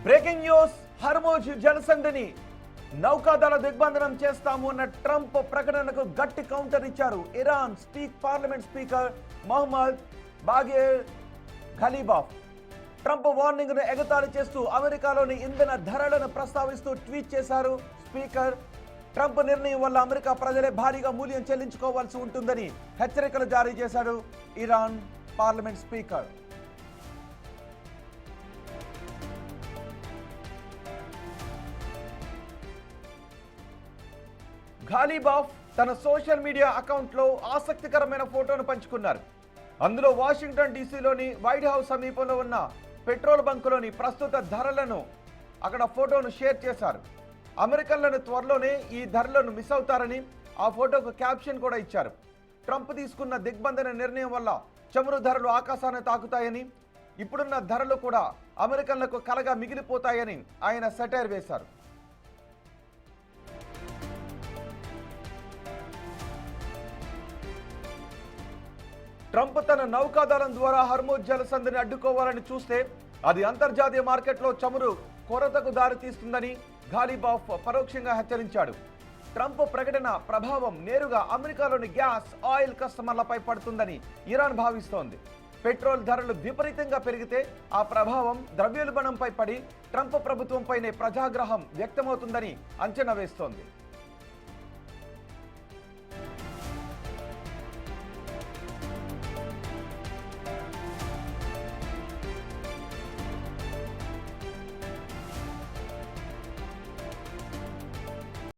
Breaking news, Hormuz జలసంధిని నౌకాదళ దిగ్బంధనం చేస్తాము అన్న ట్రంప్ ప్రకటనకు గట్టి కౌంటర్ ఇచ్చారు Iran parliament speaker Mohammad Bagher Ghalibaf. Trump warning ను ఎగతాళి చేస్తూ అమెరికాలోని ఇంధన ధరలను ప్రస్తావిస్తూ ట్వీట్ చేశారు స్పీకర్. ట్రంప్ నిర్ణయం వల్ల అమెరికా ప్రజలే భారీగా మూల్యం చెల్లించుకోవాల్సి ఉంటుందని హెచ్చరికలు జారీ చేశాడు ఇరాన్ పార్లమెంట్ స్పీకర్. ఘలీబాఫ్ తన సోషల్ మీడియా అకౌంట్లో ఆసక్తికరమైన ఫోటోను పంచుకున్నారు. అందులో వాషింగ్టన్ డీసీలోని వైట్ హౌస్ సమీపంలో ఉన్న పెట్రోల్ బంకులోని ప్రస్తుత ధరలను అక్కడ ఫోటోను షేర్ చేశారు. అమెరికన్లను త్వరలోనే ఈ ధరలను మిస్ అవుతారని ఆ ఫోటోకు క్యాప్షన్ కూడా ఇచ్చారు. ట్రంప్ తీసుకున్న దిగ్బంధన నిర్ణయం వల్ల చమురు ధరలు ఆకాశాన్ని తాకుతాయని, ఇప్పుడున్న ధరలు కూడా అమెరికన్లకు కలగా మిగిలిపోతాయని ఆయన సెటైర్ వేశారు. ట్రంప్ తన నౌకాదళం ద్వారా హర్మోజ్ జలసంధిని అడ్డుకోవాలని చూస్తే అది అంతర్జాతీయ మార్కెట్లో చమురు కొరతకు దారితీస్తుందని ఘలీబాఫ్ పరోక్షంగా హెచ్చరించాడు. ట్రంప్ ప్రకటన ప్రభావం నేరుగా అమెరికాలోని గ్యాస్, ఆయిల్ కస్టమర్లపై పడుతుందని ఇరాన్ భావిస్తోంది. పెట్రోల్ ధరలు విపరీతంగా పెరిగితే ఆ ప్రభావం ద్రవ్యోల్బణంపై పడి ట్రంప్ ప్రభుత్వంపైనే ప్రజాగ్రహం వ్యక్తమవుతుందని అంచనా వేస్తోంది.